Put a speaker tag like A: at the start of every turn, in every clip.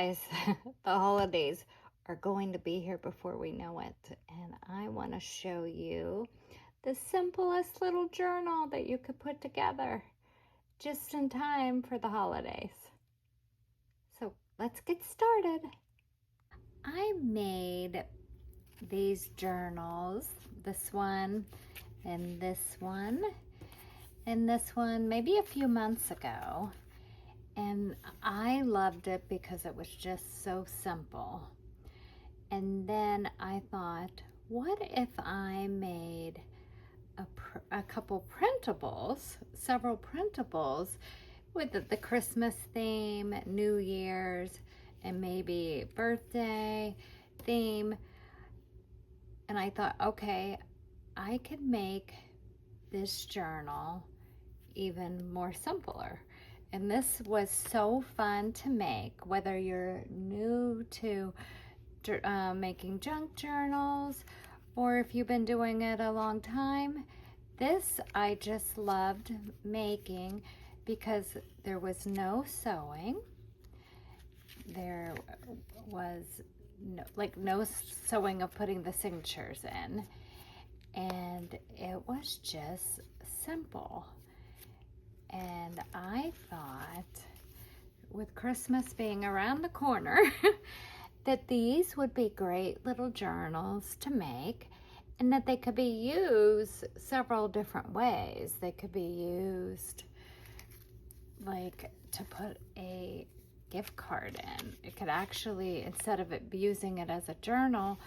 A: guys, the holidays are going to be here before we know it. And I want to show you the simplest little journal that you could put together just in time for the holidays. So let's get started. I made these journals, this one and this one and this one maybe a few months ago. And I loved it because it was just so simple. And then I thought, what if I made a couple printables, several printables with the Christmas theme, New Year's, and maybe birthday theme. And I thought, okay, I could make this journal even more simpler. And this was so fun to make, whether you're new to making junk journals or if you've been doing it a long time. This I just loved making because there was no sewing. There was no sewing of putting the signatures in. And it was just simple. And I thought, with Christmas being around the corner, that these would be great little journals to make, and that they could be used several different ways. They could be used like to put a gift card in. It could actually, instead of using it as a journal,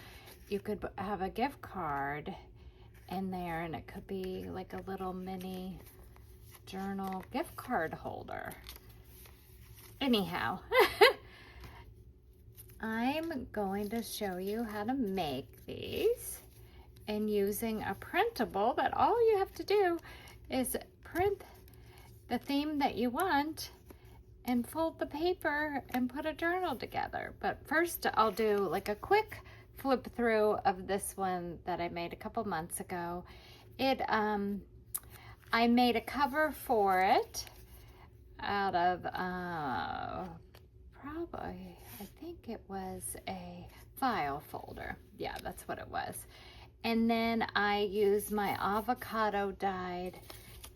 A: you could have a gift card in there, and it could be like a little mini journal gift card holder. Anyhow, I'm going to show you how to make these and using a printable that all you have to do is print the theme that you want and fold the paper and put a journal together. But first I'll do like a quick flip through of this one that I made a couple months ago. I made a cover for it out of probably, I think it was a file folder. Yeah, that's what it was. And then I used my avocado dyed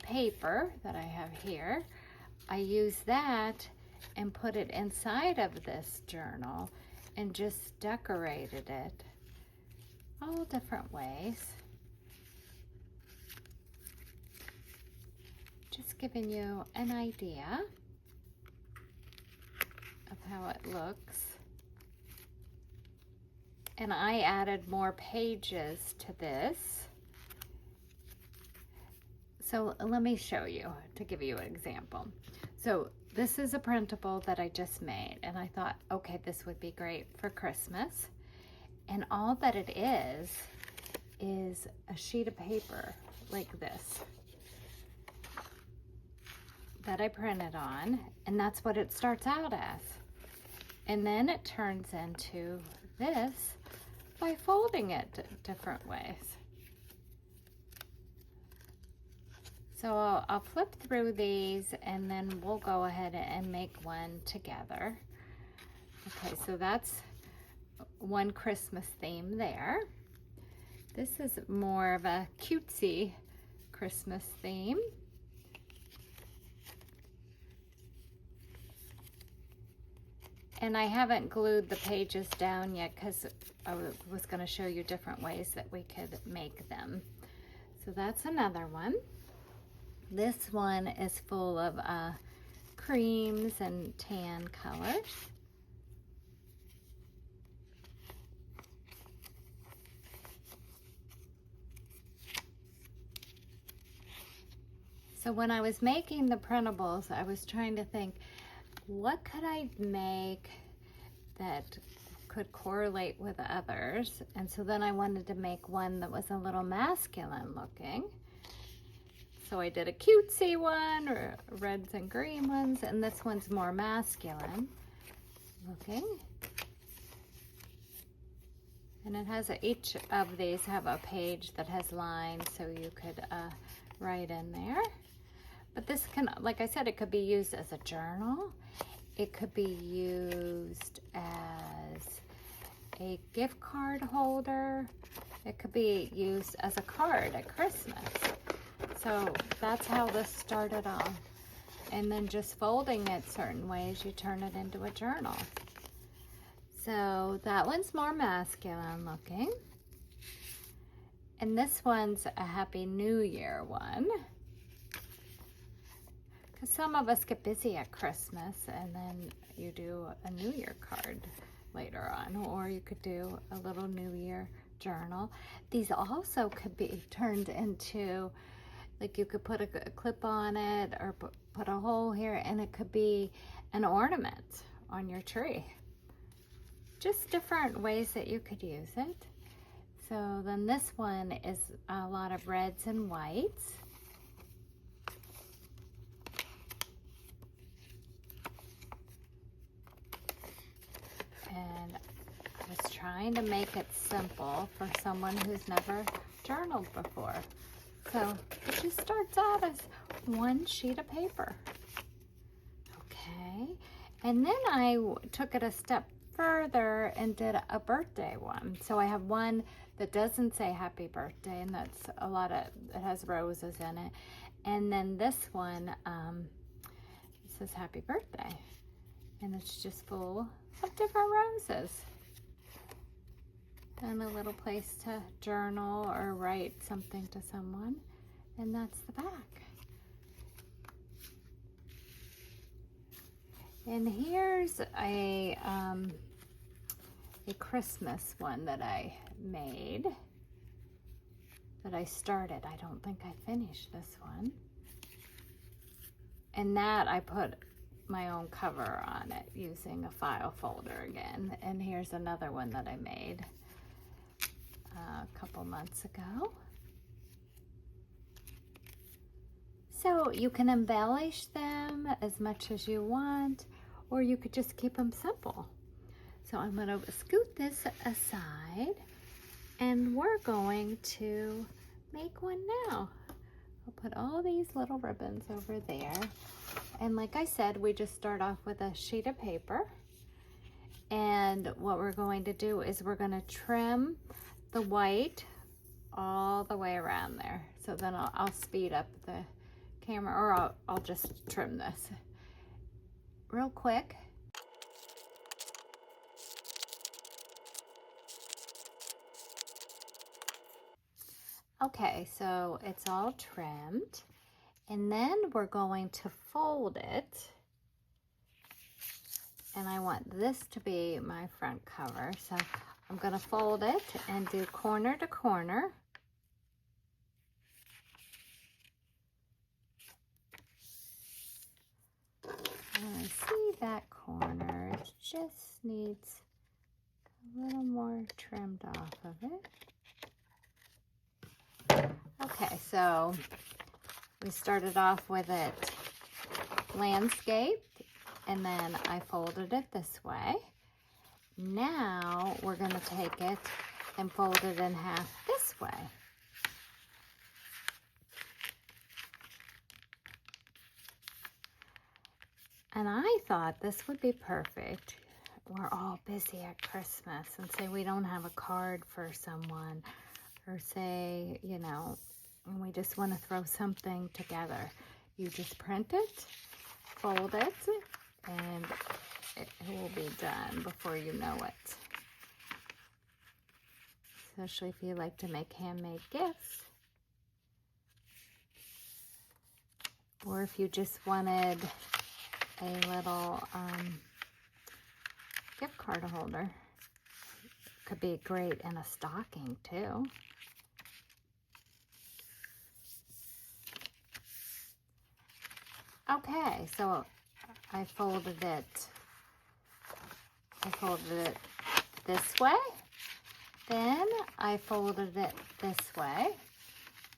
A: paper that I have here. I used that and put it inside of this journal and just decorated it all different ways. Just giving you an idea of how it looks. And I added more pages to this. So let me show you to give you an example. So this is a printable that I just made, and I thought, okay, this would be great for Christmas. And all that it is a sheet of paper like this that I printed on, and that's what it starts out as. And then it turns into this by folding it different ways. So I'll flip through these and then we'll go ahead and make one together. Okay, so that's one Christmas theme there. This is more of a cutesy Christmas theme. And I haven't glued the pages down yet because I was going to show you different ways that we could make them. So that's another one. This one is full of creams and tan colors. So when I was making the printables, I was trying to think, what could I make that could correlate with others? And so then I wanted to make one that was a little masculine looking. So I did a cutesy one, or reds and green ones, and this one's more masculine looking. And it has each of these have a page that has lines, so you could write in there. But this can, like I said, it could be used as a journal. It could be used as a gift card holder. It could be used as a card at Christmas. So that's how this started off. And then just folding it certain ways, you turn it into a journal. So that one's more masculine looking. And this one's a Happy New Year one. Because some of us get busy at Christmas and then you do a New Year card later on. Or you could do a little New Year journal. These also could be turned into, like you could put a clip on it or put a hole here, and it could be an ornament on your tree. Just different ways that you could use it. So then this one is a lot of reds and whites. And I was trying to make it simple for someone who's never journaled before. So it just starts out as one sheet of paper. Okay, and then I took it a step further and did a birthday one. So I have one that doesn't say happy birthday, and that's a lot of, it has roses in it. And then this one says happy birthday, and it's just full of different roses. And a little place to journal or write something to someone, and that's the back. And here's a Christmas one that I made, that I started. I don't think I finished this one. And that I put my own cover on it using a file folder again. And here's another one that I made a couple months ago. So you can embellish them as much as you want, or you could just keep them simple. So I'm going to scoot this aside, and we're going to make one now. I'll put all these little ribbons over there. And like I said, we just start off with a sheet of paper. And what we're going to do is we're going to trim the white all the way around there. So then I'll speed up the camera, or I'll just trim this real quick. Okay, so it's all trimmed, and then we're going to fold it, and I want this to be my front cover, so I'm going to fold it and do corner to corner. And I see that corner, it just needs a little more trimmed off of it. Okay, so we started off with it landscape, and then I folded it this way. Now we're going to take it and fold it in half this way. And I thought this would be perfect. We're all busy at Christmas, and say we don't have a card for someone, or say, you know, we just want to throw something together. You just print it, fold it, and it will be done before you know it. Especially if you like to make handmade gifts. Or if you just wanted a little gift card holder. Could be great in a stocking too. Okay, so I folded it this way, then I folded it this way,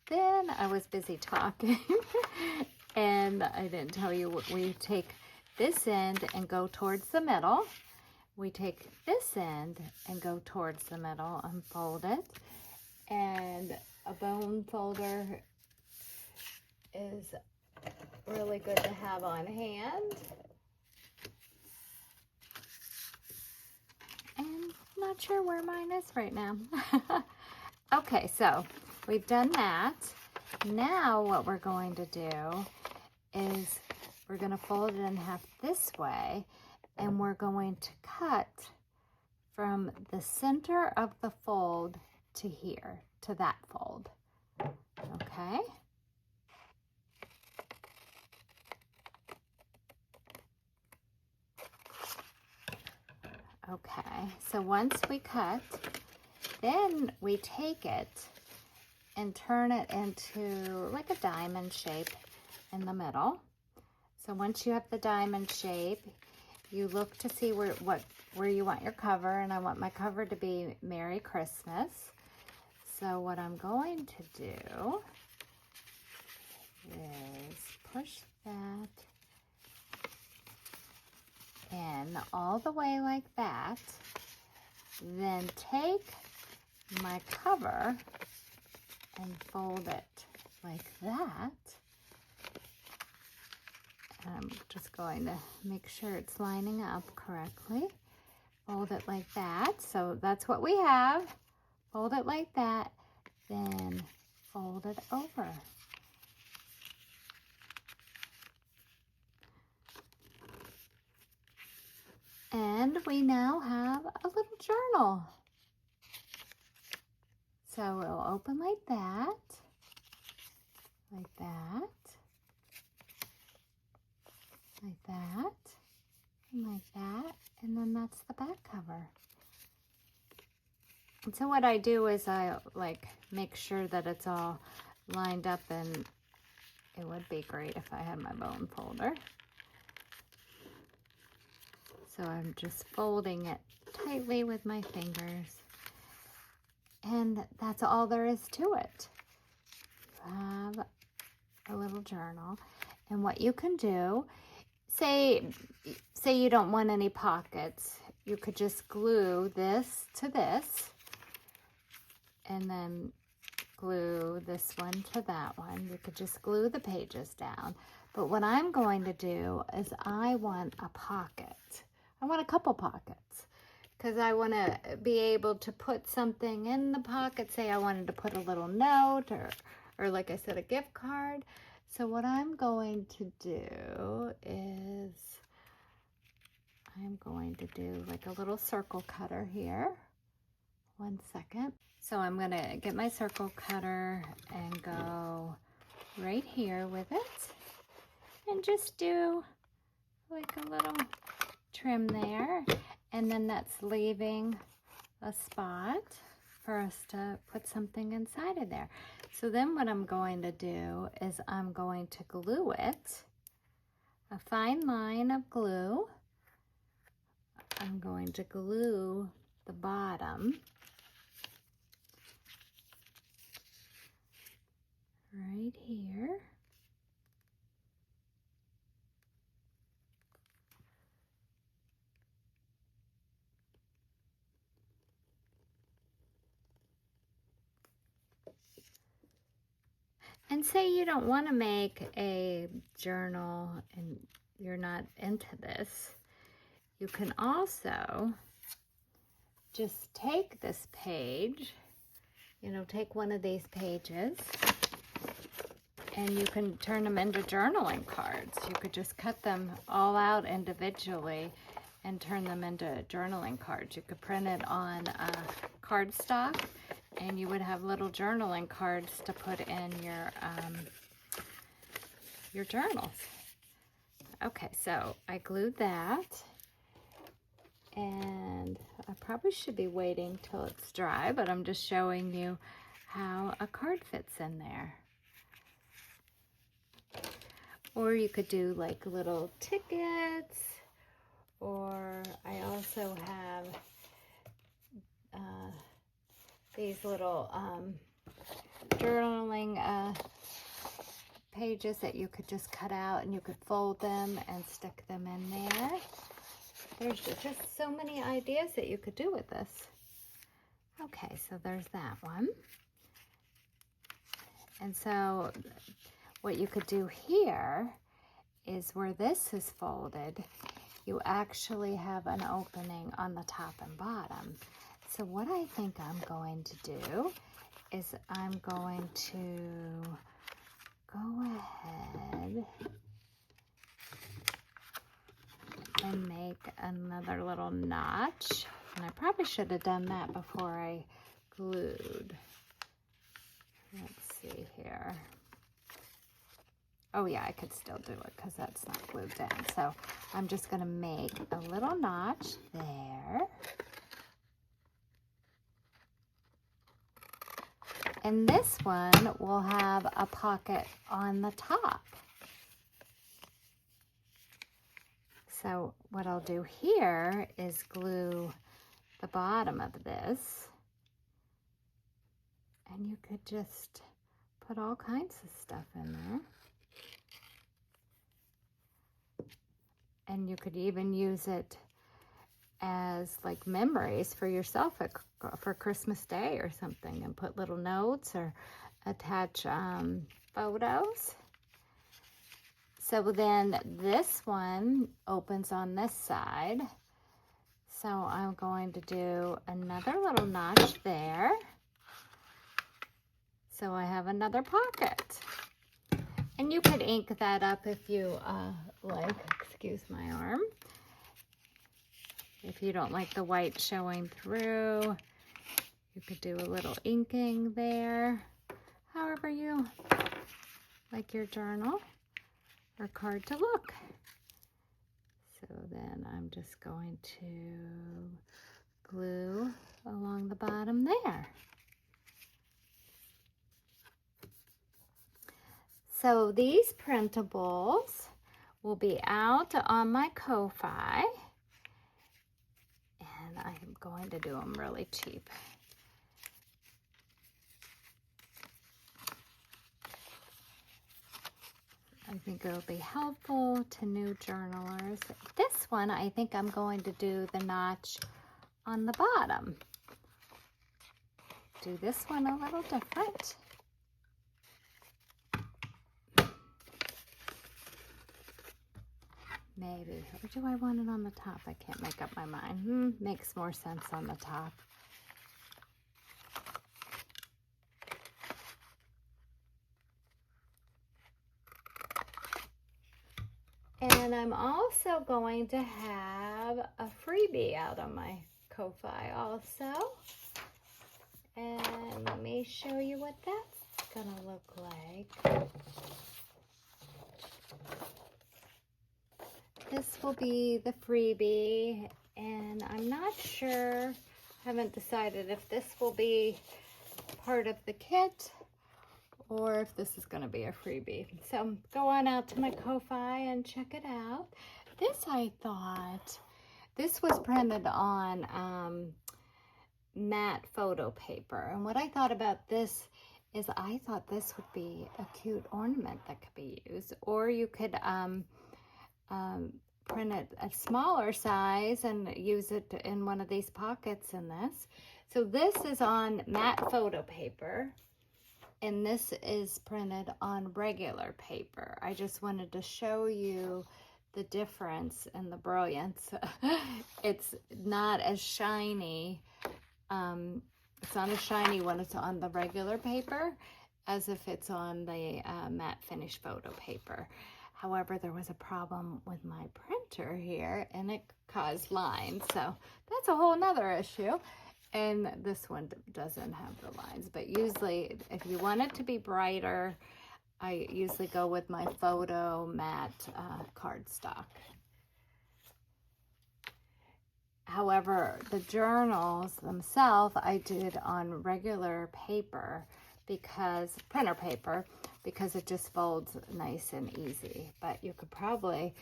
A: then I was busy talking and I didn't tell you what we take this end and go towards the middle. We take this end and go towards the middle and fold it. And a bone folder is really good to have on hand. I'm not sure where mine is right now. Okay, so we've done that. Now what we're going to do is we're going to fold it in half this way, and we're going to cut from the center of the fold to here, to that fold. Okay? Okay, so once we cut, then we take it and turn it into like a diamond shape in the middle. So once you have the diamond shape, you look to see where you want your cover, and I want my cover to be Merry Christmas. So what I'm going to do is push that in all the way like that, then take my cover and fold it like that. And I'm just going to make sure it's lining up correctly. Fold it like that. So that's what we have. Fold it like that, then fold it over. And we now have a little journal. So it'll open like that, like that, like that, and like that, and then that's the back cover. And so what I do is I like make sure that it's all lined up, and it would be great if I had my bone folder. So I'm just folding it tightly with my fingers. And that's all there is to it. You have a little journal. And what you can do, say you don't want any pockets, you could just glue this to this, and then glue this one to that one. You could just glue the pages down. But what I'm going to do is I want a pocket. I want a couple pockets, because I want to be able to put something in the pocket. Say I wanted to put a little note, or like I said, a gift card. So what I'm going to do is I'm going to do like a little circle cutter here. 1 second. So I'm going to get my circle cutter and go right here with it, and just do like a little trim there, and then that's leaving a spot for us to put something inside of there. So then what I'm going to do is I'm going to glue it, a fine line of glue. I'm going to glue the bottom right here. And say you don't want to make a journal and you're not into this, you can also just take this page, take one of these pages, and you can turn them into journaling cards. You could just cut them all out individually and turn them into journaling cards. You could print it on cardstock, and you would have little journaling cards to put in your journals. Okay, so I glued that, and I probably should be waiting till it's dry, but I'm just showing you how a card fits in there. Or you could do like little tickets, or I also have these little journaling pages that you could just cut out, and you could fold them and stick them in there. There's just so many ideas that you could do with this. Okay, so there's that one. And so what you could do here is where this is folded, you actually have an opening on the top and bottom. So what I think I'm going to do is I'm going to go ahead and make another little notch. And I probably should have done that before I glued. Let's see here. Oh yeah, I could still do it because that's not glued down. So I'm just going to make a little notch there. And this one will have a pocket on the top. So what I'll do here is glue the bottom of this. And you could just put all kinds of stuff in there. And you could even use it as like memories for yourself for Christmas Day or something, and put little notes or attach photos. So then this one opens on this side. So I'm going to do another little notch there. So I have another pocket. And you could ink that up if you like. Excuse my arm. If you don't like the white showing through, you could do a little inking there. However you like your journal or card to look. So then I'm just going to glue along the bottom there. So these printables will be out on my Ko-Fi, and I am going to do them really cheap. I think it'll be helpful to new journalers. This one, I think I'm going to do the notch on the bottom. Do this one a little different. Maybe, or do I want it on the top? I can't make up my mind. Makes more sense on the top. And I'm also going to have a freebie out on my Ko-Fi also. And let me show you what that's gonna look like. This will be the freebie, and I'm not sure, haven't decided if this will be part of the kit or if this is going to be a freebie. So go on out to my Ko-Fi and check it out. This, I thought, this was printed on matte photo paper. And what I thought about this is I thought this would be a cute ornament that could be used. Or you could print it a smaller size and use it in one of these pockets in this. So this is on matte photo paper, and this is printed on regular paper. I just wanted to show you the difference and the brilliance. It's not as shiny. It's not as shiny when it's on the regular paper as if it's on the matte finish photo paper. However, there was a problem with my printer here and it caused lines. So that's a whole nother issue. And this one doesn't have the lines, but usually if you want it to be brighter, I usually go with my photo matte cardstock. However, the journals themselves I did on regular paper, because printer paper, because it just folds nice and easy. But you could probably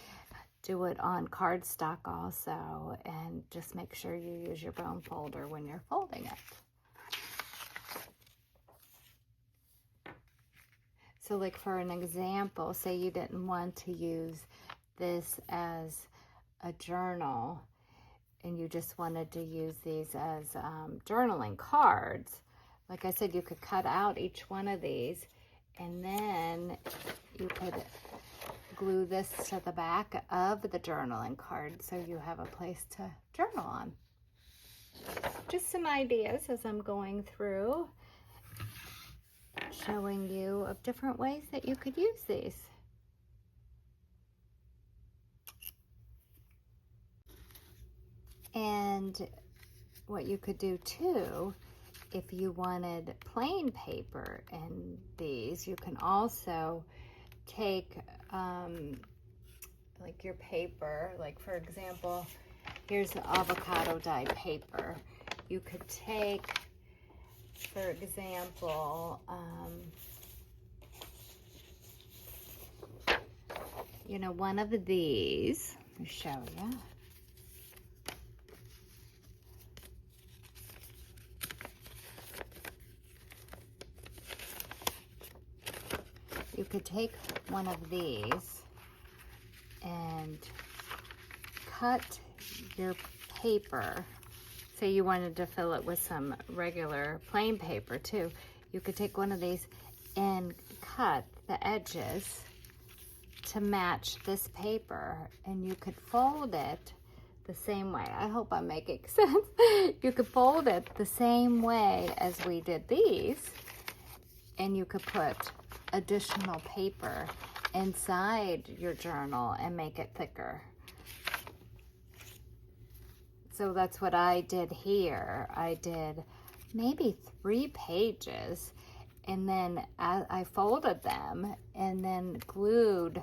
A: do it on cardstock also, and just make sure you use your bone folder when you're folding it. So like for an example, say you didn't want to use this as a journal and you just wanted to use these as journaling cards. Like I said, you could cut out each one of these, and then you could glue this to the back of the journaling card so you have a place to journal on. just some ideas as I'm going through, showing you of different ways that you could use these. And what you could do too, if you wanted plain paper in these, you can also take like your paper, like for example, here's the avocado dyed paper. You could take, for example, you know, one of these. Let me show you. You could take one of these and cut your paper. Say you wanted to fill it with some regular plain paper too. You could take one of these and cut the edges to match this paper, and you could fold it the same way. I hope I'm making sense. You could fold it the same way as we did these, and you could put additional paper inside your journal and make it thicker. So that's what I did here. I did maybe 3 pages, and then I folded them and then glued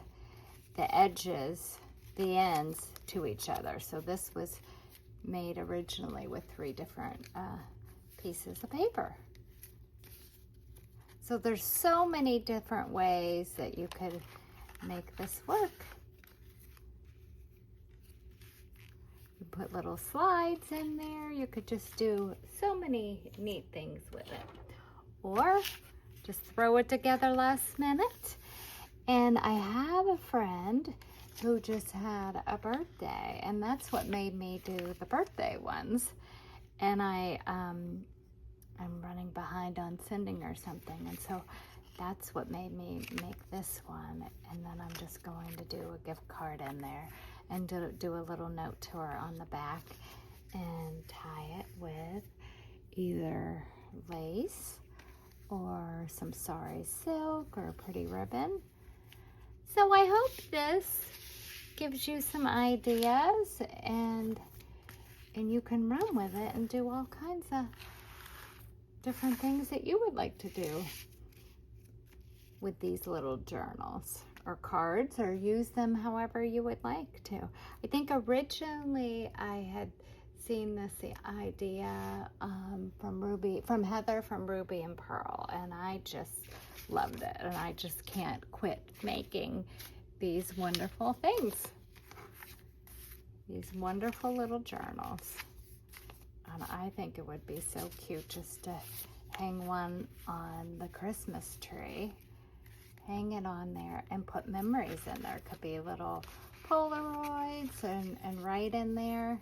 A: the edges, the ends to each other. So this was made originally with 3 different pieces of paper. So there's so many different ways that you could make this work. You put little slides in there. You could just do so many neat things with it. Or just throw it together last minute. And I have a friend who just had a birthday, and that's what made me do the birthday ones. And I'm running behind on sending her something, and so that's what made me make this one. And then I'm just going to do a gift card in there and do a little note to her on the back and tie it with either lace or some sari silk or a pretty ribbon. So I hope this gives you some ideas, and you can run with it and do all kinds of different things that you would like to do with these little journals or cards, or use them however you would like to. I think originally I had seen the idea from Heather from Ruby and Pearl, and I just loved it, and I just can't quit making these wonderful things, these wonderful little journals. And I think it would be so cute just to hang one on the Christmas tree, hang it on there and put memories in there. It could be little Polaroids and write in there.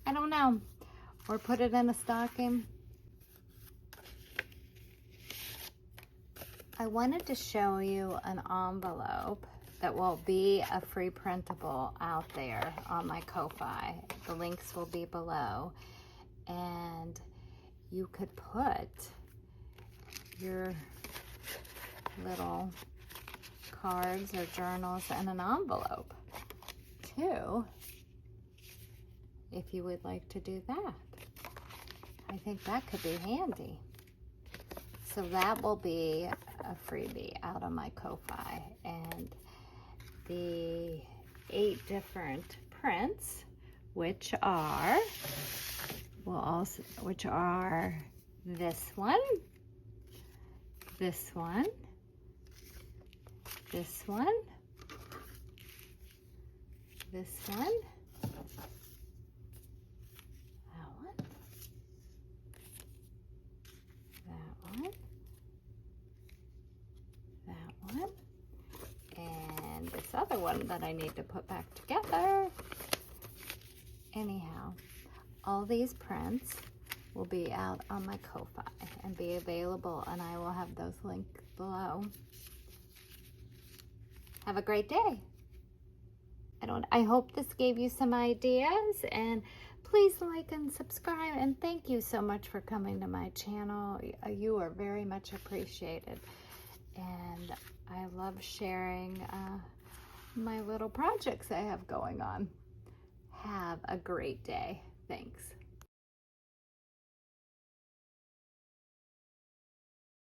A: I don't know. Or put it in a stocking. I wanted to show you an envelope that will be a free printable out there on my Ko-Fi. The links will be below. And you could put your little cards or journals in an envelope too, if you would like to do that. I think that could be handy. So that will be a freebie out of my Ko-Fi, and the 8 different prints, which are this one, this one, this one, this one, that one, that one, and this other one that I need to put back together. Anyhow, all these prints will be out on my Ko-Fi and be available, and I will have those linked below. Have a great day. I hope this gave you some ideas, and Please like and subscribe, and thank you so much for coming to my channel. You are very much appreciated, and I love sharing my little projects I have going on. Have a great day. Thanks.